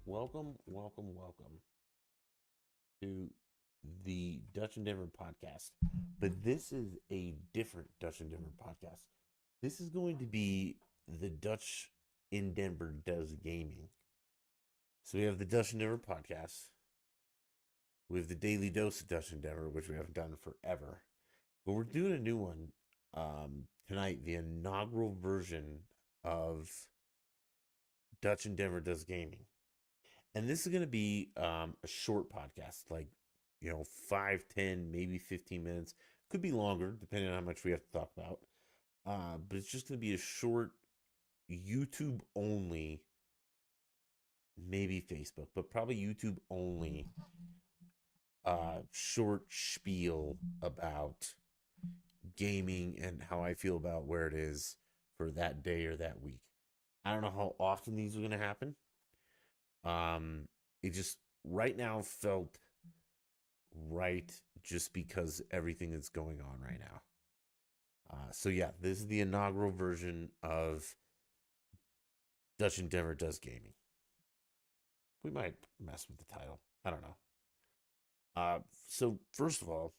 Welcome to the Dutch and Denver podcast. But this is a different Dutch and Denver podcast. This is going to be the Dutch in Denver does gaming. So we have the Dutch and Denver podcast. We have the Daily Dose of Dutch and Denver, which we haven't done forever. But we're doing a new one tonight, the inaugural version of Dutch and Denver does gaming. And this is going to be a short podcast, like, 5, 10, maybe 15 minutes. Could be longer, depending on how much we have to talk about. But it's just going to be a short YouTube only, maybe Facebook, but probably YouTube only short spiel about gaming and how I feel about where it is for that day or that week. I don't know how often these are going to happen. It just right now felt right just because everything that's going on right now. So yeah, this is the inaugural version of Dutch and Denver Does Gaming. We might mess with the title. I don't know. So first of all,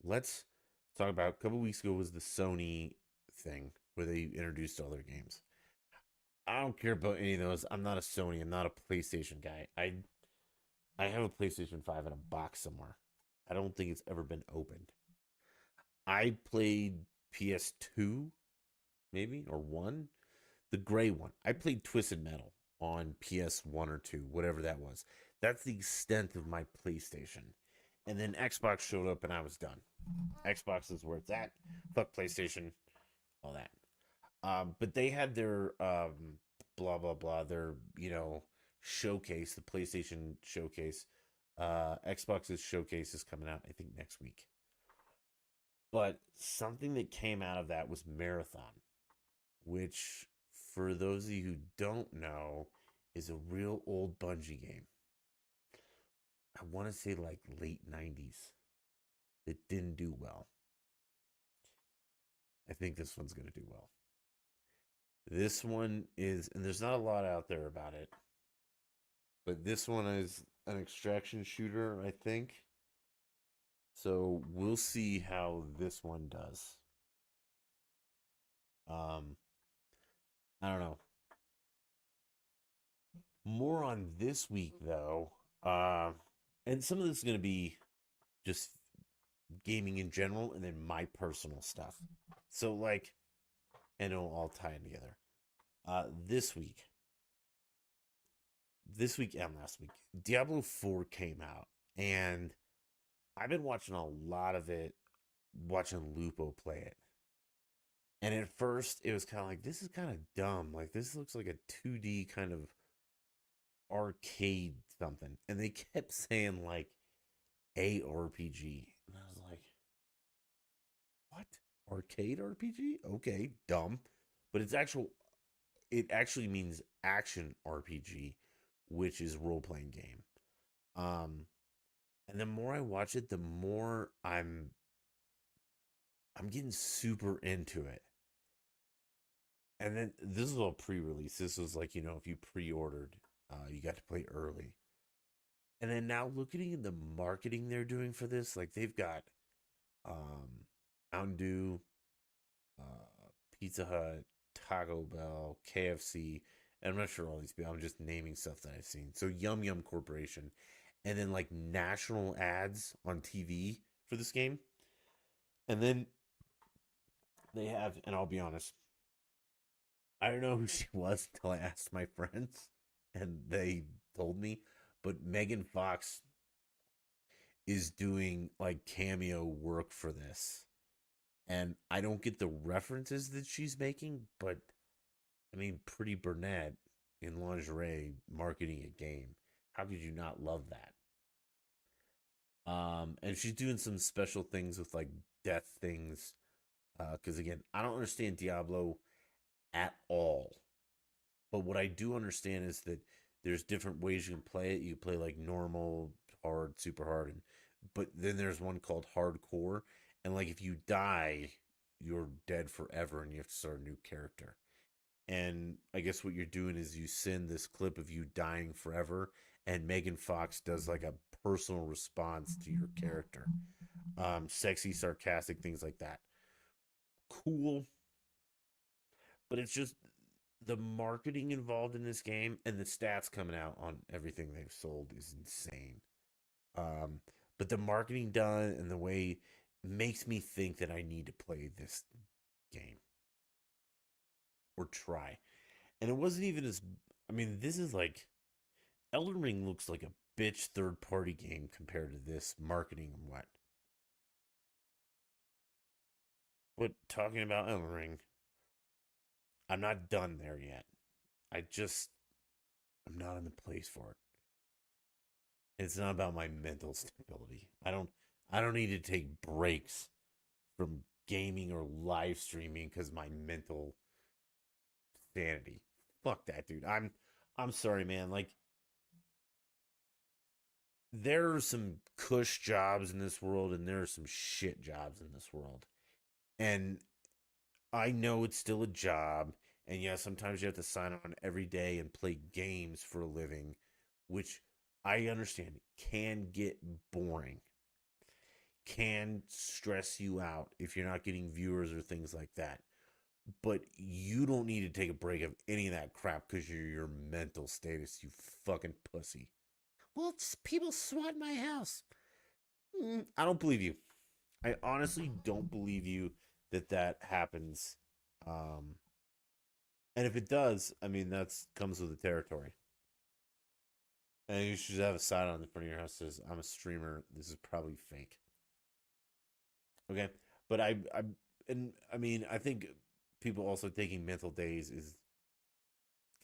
let's talk about a couple weeks ago was the Sony thing where they introduced all their games. I don't care about any of those. I'm not a Sony. I'm not a PlayStation guy. I have a PlayStation 5 in a box somewhere. I don't think it's ever been opened. I played PS2, maybe, or 1, the gray one. I played Twisted Metal on PS1 or 2, whatever that was. That's the extent of my PlayStation. And then Xbox showed up and I was done. Xbox is where it's at. Fuck PlayStation, all that. But they had their blah blah blah, their showcase, the PlayStation showcase. Xbox's showcase is coming out, I think, next week. But something that came out of that was Marathon, which, for those of you who don't know, is a real old Bungie game. I want to say like late 90s. It didn't do well. I think this one's going to do well. This one is, and there's not a lot out there about it, but this one is an extraction shooter, I think. So we'll see how this one does. I don't know. More on this week though. And some of this is going to be just gaming in general and then my personal stuff. So like, and it'll all tie in together. This week, and last week, Diablo 4 came out, and I've been watching a lot of it, watching Lupo play it. And at first, it was kind of like, this is kind of dumb. Like, this looks like a 2D kind of arcade something. And they kept saying, like, ARPG. And I was like, what? Arcade RPG? Okay, dumb. But it actually means action RPG, which is role playing game. Um, and the more I watch it, the more I'm getting super into it. And then this is all pre-release. This was like, if you pre-ordered, you got to play early. And then now looking at the marketing they're doing for this, like they've got um Mountain Dew, Pizza Hut, Taco Bell, KFC, and I'm not sure all these people. I'm just naming stuff that I've seen. So Yum Yum Corporation, and then like national ads on TV for this game. And then they have, and I'll be honest, I don't know who she was until I asked my friends, and they told me. But Megan Fox is doing like cameo work for this, and I don't get the references that she's making, but I mean, Pretty Burnett in lingerie marketing a game. How could you not love that? And she's doing some special things with like death things. Because again, I don't understand Diablo at all. But what I do understand is that there's different ways you can play it. You can play like normal, hard, super hard, and but then there's one called hardcore. And like if you die, you're dead forever and you have to start a new character. And I guess what you're doing is you send this clip of you dying forever, and Megan Fox does like a personal response to your character. Sexy, sarcastic, things like that. Cool, but it's just the marketing involved in this game and the stats coming out on everything they've sold is insane. Um, but the marketing done and the way makes me think that I need to play this game or try. And it wasn't even as, I mean, this is like Elden Ring looks like a bitch third party game compared to this marketing and what. But talking about Elden Ring, I'm not done there yet. I just, I'm not in the place for it. It's not about my mental stability. I don't need to take breaks from gaming or live streaming because my mental sanity. Fuck that, dude. I'm sorry, man. Like there are some cush jobs in this world and there are some shit jobs in this world. And I know it's still a job. And yeah, sometimes you have to sign on every day and play games for a living, which I understand can get boring, can stress you out if you're not getting viewers or things like that. But you don't need to take a break of any of that crap because you're your mental status, you fucking pussy. Well, it's people swat my house. I don't believe you. I honestly don't believe you that that happens. Um, and if it does, I mean that's comes with the territory. And you should have a sign on the front of your house that says, "I'm a streamer. This is probably fake." Okay, but and I mean, I think people also taking mental days is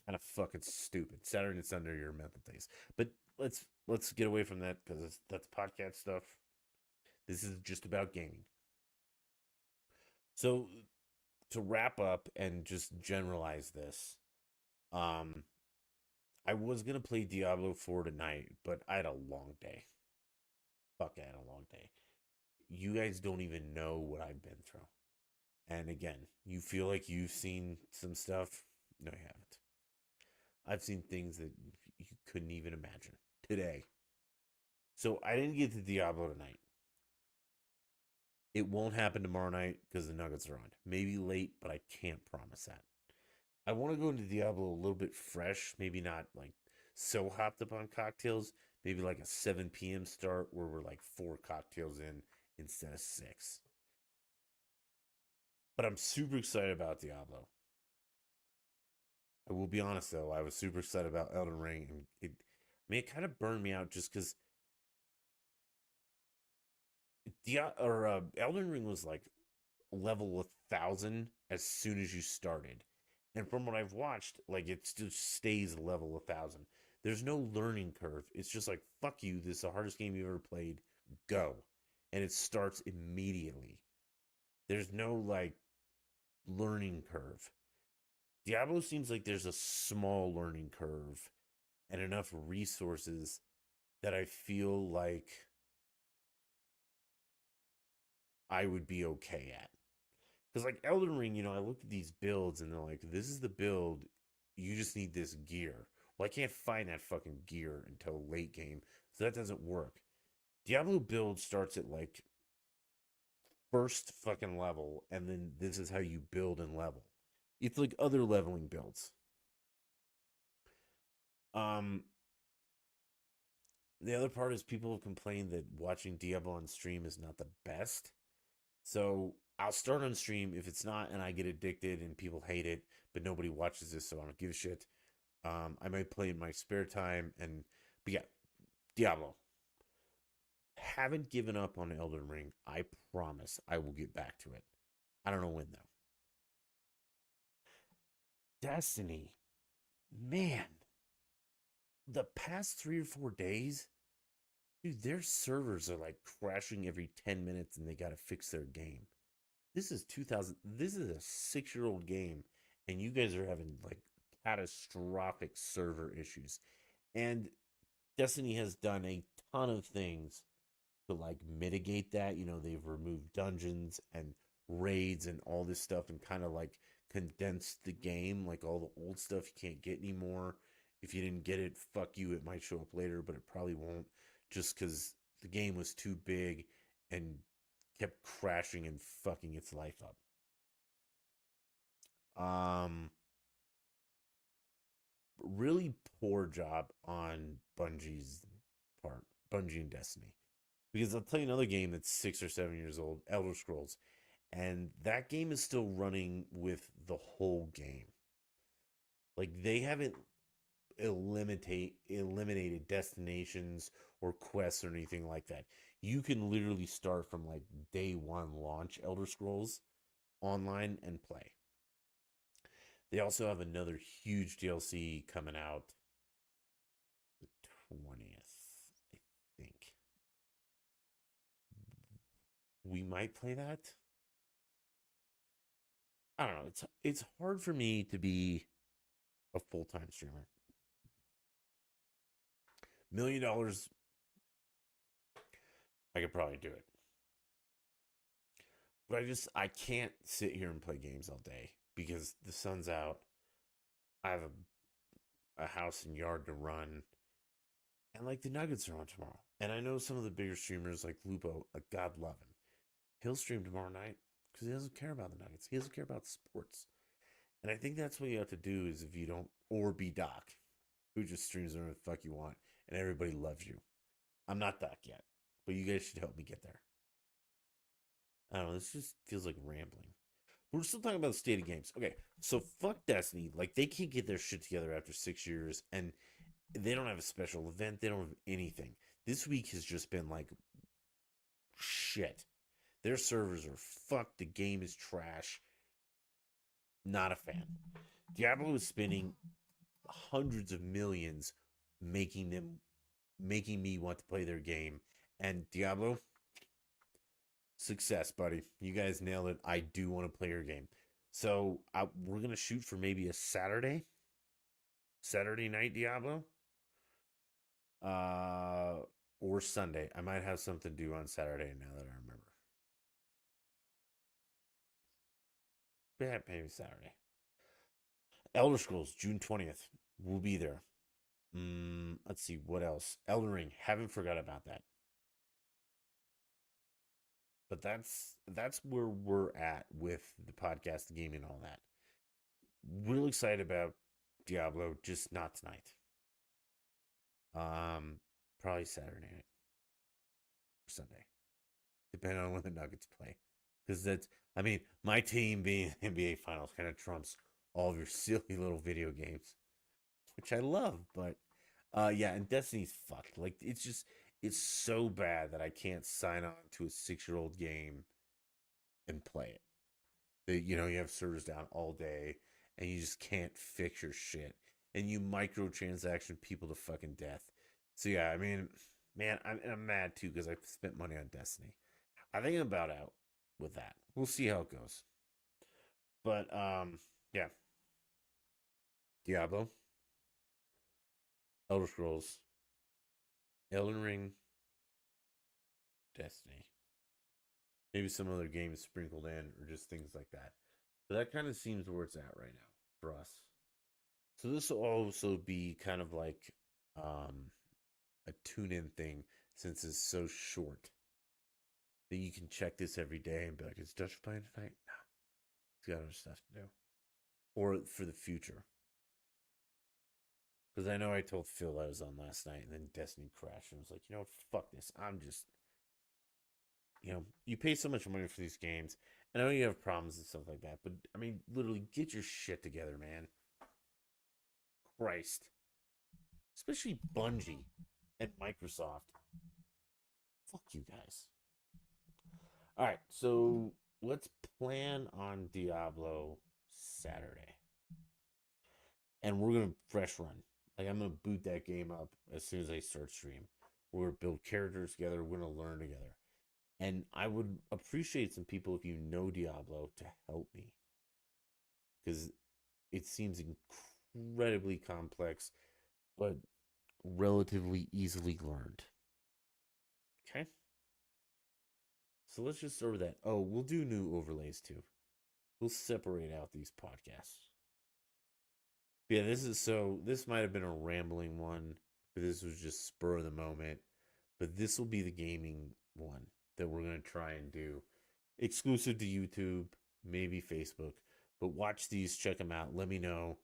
kind of fucking stupid. Saturday and Sunday are your mental days. But let's get away from that because that's podcast stuff. This is just about gaming. So to wrap up and just generalize this, um, I was gonna play Diablo 4 tonight, but I had a long day. Fuck, I had a long day. You guys don't even know what I've been through. And again, you feel like you've seen some stuff. No, you haven't. I've seen things that you couldn't even imagine today. So I didn't get to Diablo tonight. It won't happen tomorrow night because the Nuggets are on. Maybe late, but I can't promise that. I want to go into Diablo a little bit fresh, maybe not like so hopped up on cocktails. Maybe like a 7 p.m. start where we're like 4 cocktails in instead of six. But I'm super excited about Diablo. I will be honest though, I was super excited about Elden Ring, and it kind of burned me out just because Elden Ring was like level 1,000 as soon as you started, and from what I've watched, like it still stays level 1,000. There's no learning curve. It's just like fuck you. This is the hardest game you've ever played. Go, and it starts immediately. There's no like learning curve. Diablo seems like there's a small learning curve and enough resources that I feel like I would be okay at. Because like Elden Ring, I looked at these builds and they're like, this is the build. You just need this gear. Well, I can't find that fucking gear until late game, so that doesn't work. Diablo build starts at like first fucking level, and then this is how you build and level. It's like other leveling builds. Um, the other part is people have complained that watching Diablo on stream is not the best. So I'll start on stream if it's not, and I get addicted and people hate it, but nobody watches this, so I don't give a shit. I might play in my spare time, but yeah, Diablo. Haven't given up on Elden Ring. I promise I will get back to it. I don't know when though. Destiny, man, the past 3 or 4 days, dude, their servers are like crashing every 10 minutes, and they got to fix their game. This is 2000. This is a 6-year-old game, and you guys are having like catastrophic server issues. And Destiny has done a ton of things to like mitigate that. They've removed dungeons and raids and all this stuff and kind of like condensed the game, like all the old stuff you can't get anymore. If you didn't get it, fuck you, it might show up later, but it probably won't, just because the game was too big and kept crashing and fucking its life up. Really poor job on Bungie's part, Bungie and Destiny. Because I'll tell you another game that's 6 or 7 years old, Elder Scrolls, and that game is still running with the whole game. Like they haven't eliminated destinations or quests or anything like that. You can literally start from like day one launch Elder Scrolls online and play. They also have another huge DLC coming out the 20th, I think. We might play that. I don't know. It's hard for me to be a full-time streamer. $1 million, I could probably do it. But I can't sit here and play games all day because the sun's out. I have a house and yard to run. And like the Nuggets are on tomorrow. And I know some of the bigger streamers like Lupo, God love him. He'll stream tomorrow night because he doesn't care about the Nuggets. He doesn't care about sports. And I think that's what you have to do is if you don't, or be Doc, who just streams whatever the fuck you want and everybody loves you. I'm not Doc yet, but you guys should help me get there. I don't know. This just feels like rambling. But we're still talking about the state of games. Okay, so fuck Destiny. Like, they can't get their shit together after 6 years, and they don't have a special event. They don't have anything. This week has just been like shit. Their servers are fucked. The game is trash. Not a fan. Diablo is spending hundreds of millions making me want to play their game. And Diablo, success, buddy. You guys nailed it. I do want to play your game. So we're gonna shoot for maybe a Saturday night Diablo, or Sunday. I might have something to do on Saturday now that I remember. Yeah, maybe Saturday. Elder Scrolls, June 20th. We'll be there. Let's see what else. Elden Ring. Haven't forgot about that. But that's where we're at with the podcast, the game, and all that. Real excited about Diablo, just not tonight. Probably Saturday night or Sunday, depending on when the Nuggets play. Because I mean, my team being NBA Finals kind of trumps all of your silly little video games, which I love. But yeah, and Destiny's fucked. Like it's so bad that I can't sign on to a 6-year-old game and play it. You have servers down all day, and you just can't fix your shit, and you microtransaction people to fucking death. So yeah, I mean, man, I'm mad too because I spent money on Destiny. I think I'm about out with that. We'll see how it goes. But yeah, Diablo, Elder Scrolls, Elden Ring, Destiny. Maybe some other games sprinkled in or just things like that. But that kind of seems where it's at right now for us. So this will also be kind of like a tune-in thing since it's so short that you can check this every day and be like, "Is Dutch playing tonight?" No, he's got other stuff to do, or for the future. Because I know I told Phil I was on last night, and then Destiny crashed, and I was like, fuck this. I'm just, you pay so much money for these games, and I know you have problems and stuff like that, but I mean, literally, get your shit together, man. Christ. Especially Bungie and Microsoft. Fuck you guys. All right, so let's plan on Diablo Saturday. And we're going to fresh run. Like, I'm going to boot that game up as soon as I start stream. We're going to build characters together. We're going to learn together. And I would appreciate some people, if you know Diablo, to help me. Because it seems incredibly complex, but relatively easily learned. Okay? So let's just start with that. Oh, we'll do new overlays too. We'll separate out these podcasts. Yeah, this might have been a rambling one, but this was just spur of the moment. But this will be the gaming one that we're gonna try and do. Exclusive to YouTube, maybe Facebook. But watch these, check them out. Let me know.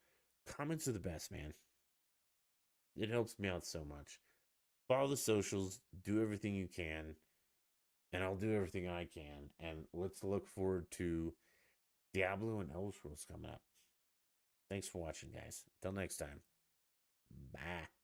Comments are the best, man. It helps me out so much. Follow the socials, do everything you can, and I'll do everything I can. And let's look forward to Diablo and Elder Scrolls coming up. Thanks for watching, guys. Until next time. Bye.